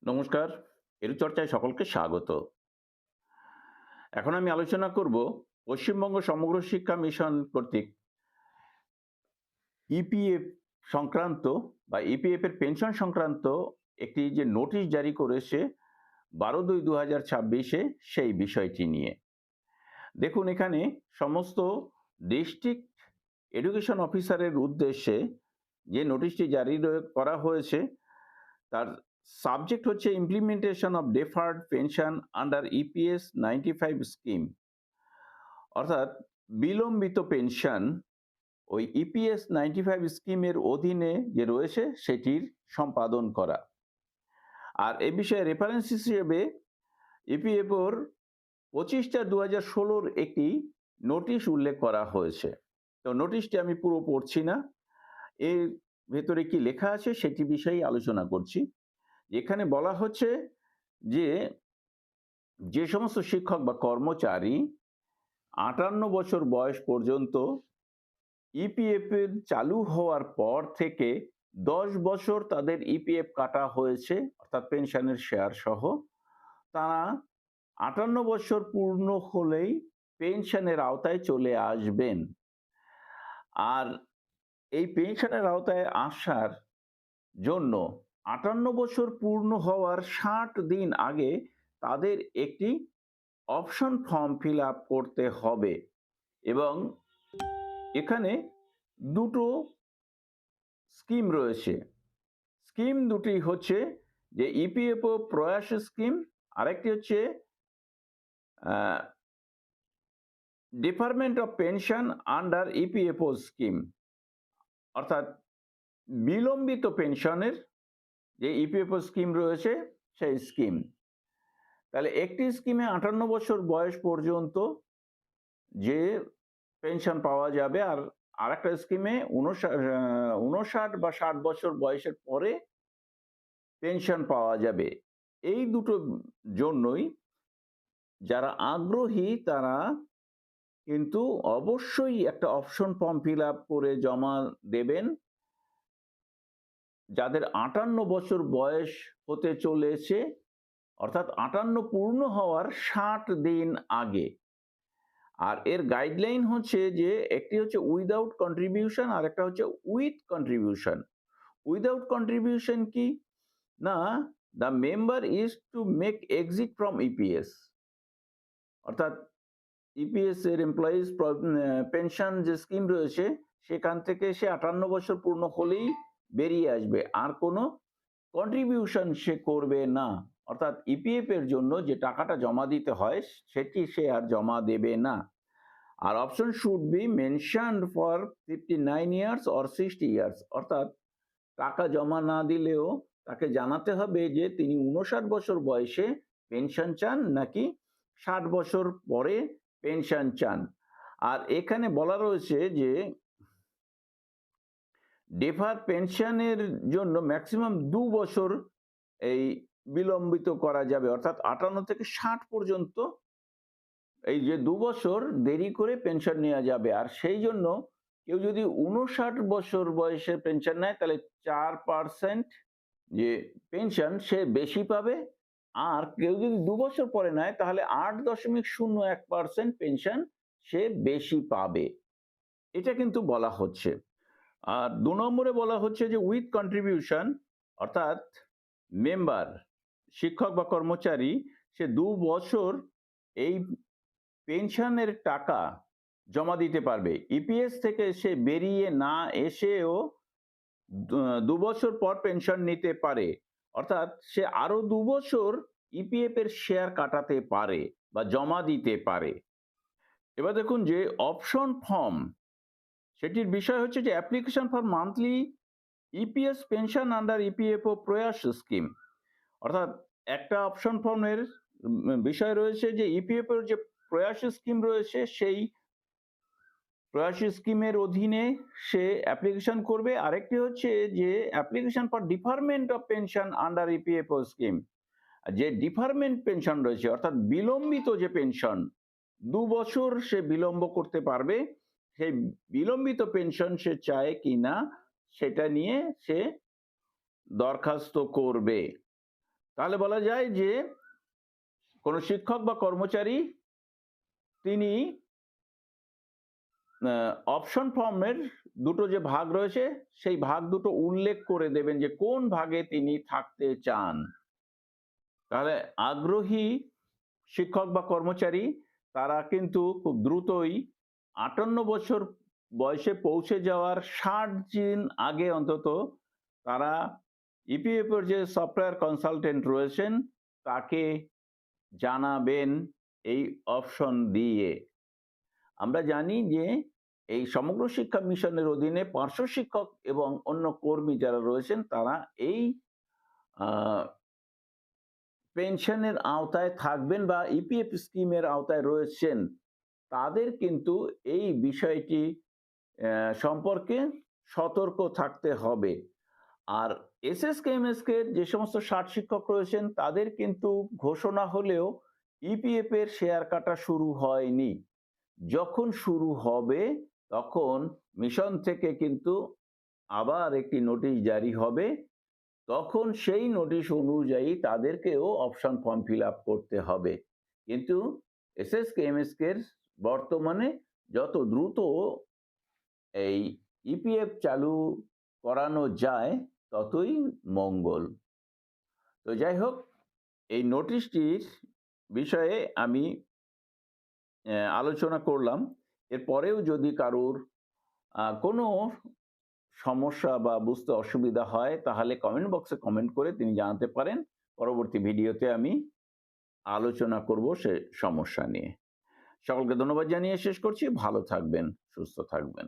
নমস্কার, এরুচর্চায় সকলকে স্বাগত। এখন আমি আলোচনা করব পশ্চিমবঙ্গ সমগ্র শিক্ষা মিশন কর্তৃক ইপিএফ সংক্রান্ত বা ইপিএফ এর পেনশন সংক্রান্ত একটি যে নোটিশ জারি করেছে 12/2/2026 সেই বিষয়টি নিয়ে। দেখুন, এখানে সমস্ত ডিস্ট্রিক্ট এডুকেশন অফিসারের উদ্দেশ্যে যে নোটিশটি জারি করা হয়েছে তার সাবজেক্ট হচ্ছে implementation of deferred pension under EPS 95 scheme, অর্থাৎ বিলম্বিত পেনশন ওই ইপিএস 95 স্কিমের অধীনে যে রয়েছে সেটির সম্পাদন করা। আর এ বিষয়ে রেফারেন্স হিসেবে ইপিএফওর 25/2016 একটি নোটিশ উল্লেখ করা হয়েছে। তো নোটিশটি আমি পুরো পড়ছি না, এর ভেতরে কি লেখা আছে সেটি বিষয়ে আলোচনা করছি। এখানে বলা হচ্ছে যে যে সমস্ত শিক্ষক বা কর্মচারী 58 বছর বয়স পর্যন্ত ইপিএফ এর চালু হওয়ার পর থেকে 10 বছর তাদের ইপিএফ কাটা হয়েছে, অর্থাৎ পেনশনের শেয়ার সহ, তারা 58 বছর পূর্ণ হলেই পেনশনের আওতায় চলে আসবেন। আর এই পেনশনের আওতায় আসার জন্য 58 বছর পূর্ণ হওয়ার 60 দিন আগে তাদের একটি অপশন ফর্ম ফিল আপ করতে হবে। এবং এখানে দুটো স্কিম রয়েছে। স্কিম দুটি হচ্ছে যে ইপিএফও প্রয়াস স্কিম, আরেকটি হচ্ছে deferment of pension under EPFO scheme, অর্থাৎ বিলম্বিত পেনশনের যে ইপিএফও স্কিম রয়েছে সেই স্কিম। তাহলে একটি স্কিমে 58 বছর বয়স পর্যন্ত যে পেনশন পাওয়া যাবে, আর আরেকটা স্কিমে 59 বা 60 বছর বয়সের পরে পেনশন পাওয়া যাবে। এই দুটো জন্যই যারা আগ্রহী তারা কিন্তু অবশ্যই একটা অপশন ফর্ম ফিল আপ করে জমা দেবেন, যাদের 58 বছর বয়স হতে চলেছে, অর্থাৎ 58 পূর্ণ হওয়ার 60 দিন আগে। আর এর গাইডলাইন হচ্ছে যে একটি হচ্ছে উইদাউট কন্ট্রিবিউশন, আর একটা হচ্ছে উইথ কন্ট্রিবিউশন। উইদাউট কন্ট্রিবিউশন কি না, the member is to make exit from EPS, অর্থাৎ ইপিএস এর এমপ্লয়িজ পেনশন যে স্কিম রয়েছে সেখান থেকে সে 58 বছর পূর্ণ হলেই বেরিয়ে আসবে, আর কোনো কন্ট্রিবিউশন সে করবে না। অর্থাৎ ইপিএফ এর জন্য যে টাকাটা জমা দিতে হয় সেটি সে আর জমা দেবে না। আর option should be mentioned for 59 years or 60 years, অর্থাৎ টাকা জমা না দিলেও তাকে জানাতে হবে যে তিনি 59 বছর বয়সে পেনশন চান নাকি 60 বছর পরে পেনশন চান। আর এখানে বলা রয়েছে যে ডেফার পেনশনের জন্য ম্যাক্সিমাম 2 বছর এই বিলম্বিত করা যাবে, অর্থাৎ 58 থেকে 60 পর্যন্ত এই যে 2 বছর দেরি করে পেনশন নেওয়া যাবে। আর সেই জন্য কেউ যদি 59 বছর বয়সে পেনশন নেয় তাহলে 4% যে পেনশন সে বেশি পাবে, আর কেউ যদি 2 বছর পরে নেয় তাহলে 8.01% পেনশন সে বেশি পাবে। এটা কিন্তু বলা হচ্ছে। আর 2 নম্বরে বলা হচ্ছে যে উইথ কন্ট্রিবিউশন, অর্থাৎ মেম্বার শিক্ষক বা কর্মচারী সে 2 বছর এই পেনশনের টাকা জমা দিতে পারবে। ইপিএস থেকে সে বেরিয়ে না এসেও 2 বছর পর পেনশন নিতে পারে, অর্থাৎ সে আরো 2 বছর ইপিএফ এর শেয়ার কাটাতে পারে বা জমা দিতে পারে। এবার দেখুন যে অপশন ফর্ম, সেটির বিষয় হচ্ছে যে application for monthly EPS pension under EPFO প্রয়াস স্কিম, অর্থাৎ একটা অপশন ফর্মের বিষয় রয়েছে যে ইপিএফ এর যে প্রয়াস স্কিম রয়েছে সেই প্রয়াস স্কিমের অধীনে সে অ্যাপ্লিকেশন করবে। আরেকটি হচ্ছে যে application for deferment of pension under EPFO scheme, যে ডিফারমেন্ট পেনশন রয়েছে অর্থাৎ বিলম্বিত যে পেনশন 2 বছর সে বিলম্ব করতে পারবে, সেই বিলম্বিত পেনশন সে চায় কিনা সেটা নিয়ে সে দরখাস্ত করবে। তাহলে বলা যায় যে কোনো শিক্ষক বা কর্মচারী তিনি অপশন ফর্মের দুটো যে ভাগ রয়েছে সেই ভাগ দুটো উল্লেখ করে দেবেন যে কোন ভাগে তিনি থাকতে চান। তাহলে আগ্রহী শিক্ষক বা কর্মচারী তারা কিন্তু খুব দ্রুতই 58 বছর বয়সে পৌঁছে যাওয়ার 60 দিন আগে অন্তত তারা ইপিএফ এর যে সফটওয়্যার কনসালটেন্ট রয়েছেন তাকে জানাবেন এই অপশন দিয়ে। আমরা জানি যে এই সমগ্র শিক্ষা মিশনের অধীনে পার্শ্ব শিক্ষক এবং অন্য কর্মী যারা রয়েছেন তারা এই পেনশনের আওতায় থাকবেন বা ইপিএফ স্কিমের আওতায় রয়েছেন, তাদের কিন্তু এই বিষয়টি সম্পর্কে সতর্ক থাকতে হবে। আর এসএসকে এমএসকে যে সমস্ত 60 শিক্ষক রয়েছেন তাদের কিন্তু ঘোষণা হলেও ইপিএফ এর শেয়ার কাটা শুরু হয়নি। যখন শুরু হবে তখন মিশন থেকে কিন্তু আবার একটি নোটিশ জারি হবে, তখন সেই নোটিশ অনুযায়ী তাদেরকেও অপশন ফর্ম ফিল আপ করতে হবে। কিন্তু এসএসকে এমএসকে বর্তমানে যত দ্রুত এই ইপিএফ চালু করানো যায় ততই মঙ্গল। তো যাই হোক, এই নোটিশটির বিষয়ে আমি আলোচনা করলাম। এরপরেও যদি কারোর কোনো সমস্যা বা বুঝতে অসুবিধা হয় তাহলে কমেন্ট বক্সে কমেন্ট করে তিনি জানাতে পারেন। পরবর্তী ভিডিওতে আমি আলোচনা করব সে সমস্যা নিয়ে। সকলকে ধন্যবাদ জানিয়ে শেষ করছি। ভালো থাকবেন, সুস্থ থাকবেন।